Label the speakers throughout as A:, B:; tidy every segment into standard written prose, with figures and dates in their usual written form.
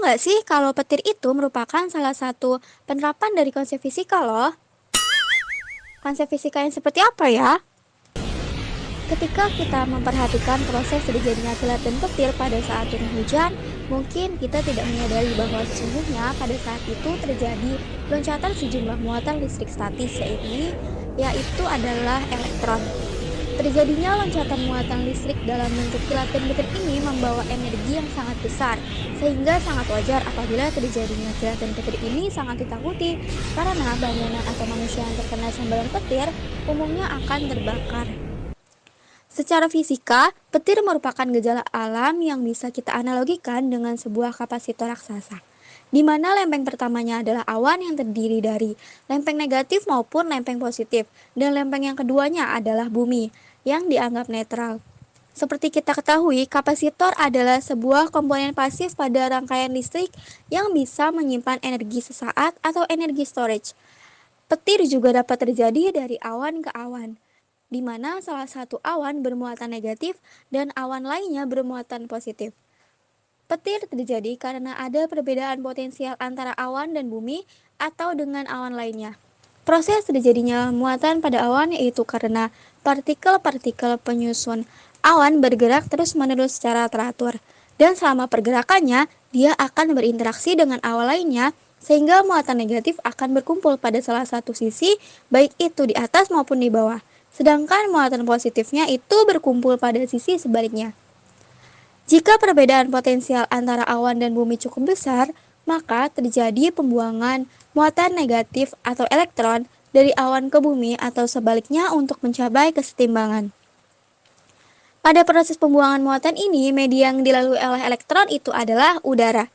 A: nggak sih kalau petir itu merupakan salah satu penerapan dari konsep fisika loh? Konsep fisika yang seperti apa ya? Ketika kita memperhatikan proses terjadinya kilat dan petir pada saat turun hujan, mungkin kita tidak menyadari bahwa sesungguhnya pada saat itu terjadi loncatan sejumlah muatan listrik statis, yaitu adalah elektron. Terjadinya loncatan muatan listrik dalam bentuk kilat dan petir ini membawa energi yang sangat besar, sehingga sangat wajar apabila terjadinya kilat dan petir ini sangat ditakuti, karena bangunan atau manusia yang terkena sambaran petir umumnya akan terbakar. Secara fisika, petir merupakan gejala alam yang bisa kita analogikan dengan sebuah kapasitor raksasa, di mana lempeng pertamanya adalah awan yang terdiri dari lempeng negatif maupun lempeng positif, dan lempeng yang keduanya adalah bumi, yang dianggap netral. Seperti kita ketahui, kapasitor adalah sebuah komponen pasif pada rangkaian listrik yang bisa menyimpan energi sesaat atau energi storage. Petir juga dapat terjadi dari awan ke awan, di mana salah satu awan bermuatan negatif dan awan lainnya bermuatan positif. Petir terjadi karena ada perbedaan potensial antara awan dan bumi atau dengan awan lainnya. Proses terjadinya muatan pada awan yaitu karena partikel-partikel penyusun awan bergerak terus-menerus secara teratur, dan selama pergerakannya, dia akan berinteraksi dengan awan lainnya sehingga muatan negatif akan berkumpul pada salah satu sisi, baik itu di atas maupun di bawah. Sedangkan muatan positifnya itu berkumpul pada sisi sebaliknya. Jika perbedaan potensial antara awan dan bumi cukup besar, maka terjadi pembuangan muatan negatif atau elektron dari awan ke bumi atau sebaliknya untuk mencapai kesetimbangan. Pada proses pembuangan muatan ini, media yang dilalui oleh elektron itu adalah udara.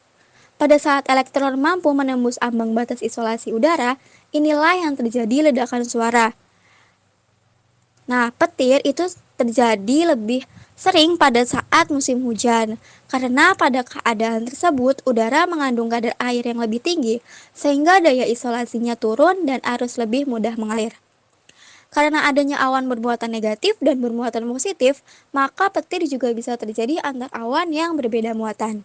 A: Pada saat elektron mampu menembus ambang batas isolasi udara, inilah yang terjadi ledakan suara. Nah, petir itu terjadi lebih sering pada saat musim hujan, karena pada keadaan tersebut udara mengandung kadar air yang lebih tinggi, sehingga daya isolasinya turun dan arus lebih mudah mengalir. Karena adanya awan bermuatan negatif dan bermuatan positif, maka petir juga bisa terjadi antar awan yang berbeda muatan.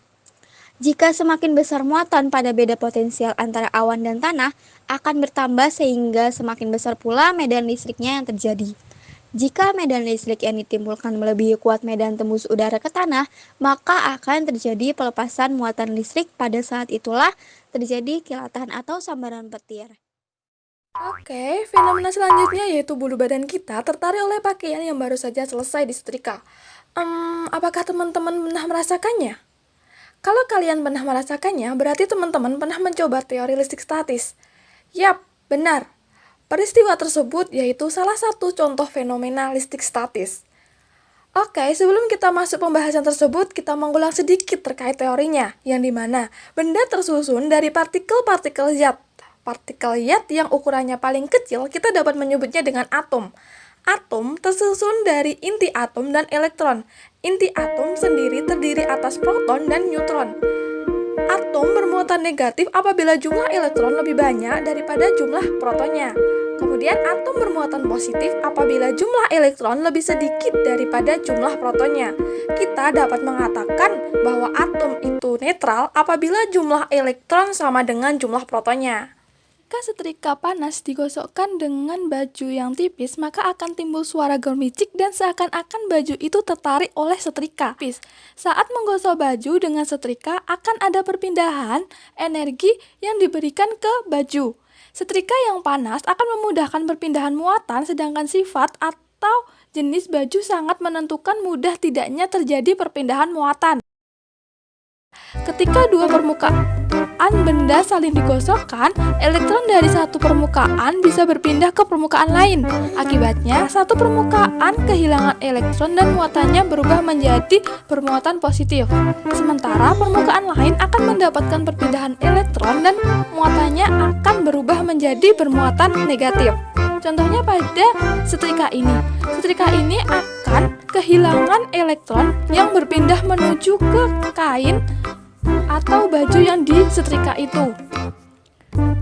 A: Jika semakin besar muatan pada beda potensial antara awan dan tanah, akan bertambah sehingga semakin besar pula medan listriknya yang terjadi. Jika medan listrik yang ditimbulkan melebihi kuat medan tembus udara ke tanah, maka akan terjadi pelepasan muatan listrik. Pada saat itulah terjadi kilatan atau sambaran petir.
B: Oke, fenomena selanjutnya yaitu bulu badan kita tertarik oleh pakaian yang baru saja selesai disetrika. Apakah teman-teman pernah merasakannya? Kalau kalian pernah merasakannya, berarti teman-teman pernah mencoba teori listrik statis. Yap, benar. Peristiwa tersebut yaitu salah satu contoh fenomena listrik statis. Oke, sebelum kita masuk pembahasan tersebut, kita mengulang sedikit terkait teorinya, yang dimana benda tersusun dari partikel-partikel zat. Partikel zat yang ukurannya paling kecil, kita dapat menyebutnya dengan atom. Atom tersusun dari inti atom dan elektron. Inti atom sendiri terdiri atas proton dan neutron. Atom bermuatan negatif apabila jumlah elektron lebih banyak daripada jumlah protonnya. Kemudian atom bermuatan positif apabila jumlah elektron lebih sedikit daripada jumlah protonnya. Kita dapat mengatakan bahwa atom itu netral apabila jumlah elektron sama dengan jumlah protonnya. Jika setrika panas digosokkan dengan baju yang tipis, maka akan timbul suara gemericik dan seakan-akan baju itu tertarik oleh setrika. Saat menggosok baju dengan setrika, akan ada perpindahan energi yang diberikan ke baju. Setrika yang panas akan memudahkan perpindahan muatan, sedangkan sifat atau jenis baju sangat menentukan mudah tidaknya terjadi perpindahan muatan. Ketika dua permukaan benda saling digosokkan, elektron dari satu permukaan bisa berpindah ke permukaan lain. Akibatnya, satu permukaan kehilangan elektron dan muatannya berubah menjadi bermuatan positif. Sementara permukaan lain akan mendapatkan perpindahan elektron dan muatannya akan berubah menjadi bermuatan negatif. Contohnya pada setrika ini. Setrika ini akan kehilangan elektron yang berpindah menuju ke kain atau baju yang disetrika itu.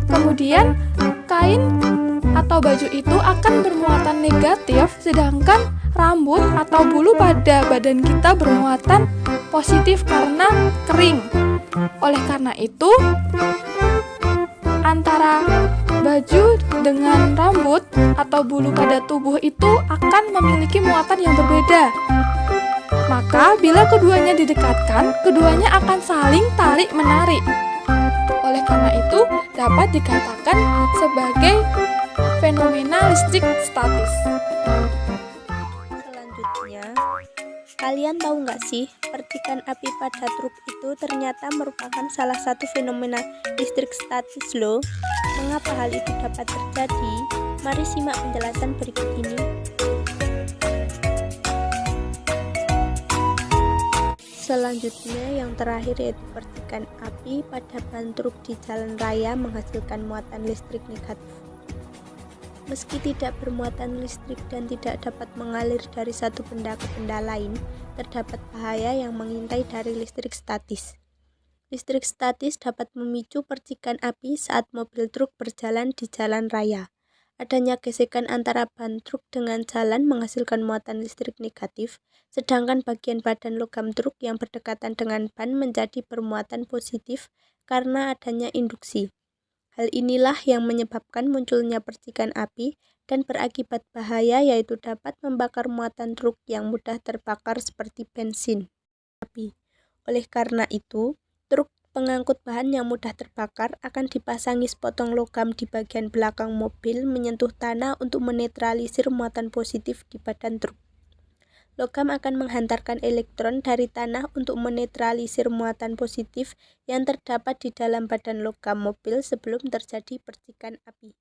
B: Kemudian kain atau baju itu akan bermuatan negatif, sedangkan rambut atau bulu pada badan kita bermuatan positif karena kering. Oleh karena itu, antara baju dengan rambut atau bulu pada tubuh itu akan memiliki muatan yang berbeda. Maka bila keduanya didekatkan, keduanya akan saling tarik-menarik. Oleh karena itu, dapat dikatakan sebagai fenomena listrik statis.
C: Selanjutnya, kalian tahu nggak sih, percikan api pada truk itu ternyata merupakan salah satu fenomena listrik statis loh. Mengapa hal itu dapat terjadi? Mari simak penjelasan berikut ini. Selanjutnya, yang terakhir yaitu percikan api pada ban truk di jalan raya menghasilkan muatan listrik negatif. Meski tidak bermuatan listrik dan tidak dapat mengalir dari satu benda ke benda lain, terdapat bahaya yang mengintai dari listrik statis. Listrik statis dapat memicu percikan api saat mobil truk berjalan di jalan raya. Adanya gesekan antara ban truk dengan jalan menghasilkan muatan listrik negatif, sedangkan bagian badan logam truk yang berdekatan dengan ban menjadi bermuatan positif karena adanya induksi. Hal inilah yang menyebabkan munculnya percikan api dan berakibat bahaya, yaitu dapat membakar muatan truk yang mudah terbakar seperti bensin. Oleh karena itu, truk pengangkut bahan yang mudah terbakar akan dipasangi sepotong logam di bagian belakang mobil menyentuh tanah untuk menetralisir muatan positif di badan truk. Logam akan menghantarkan elektron dari tanah untuk menetralisir muatan positif yang terdapat di dalam badan logam mobil sebelum terjadi percikan api.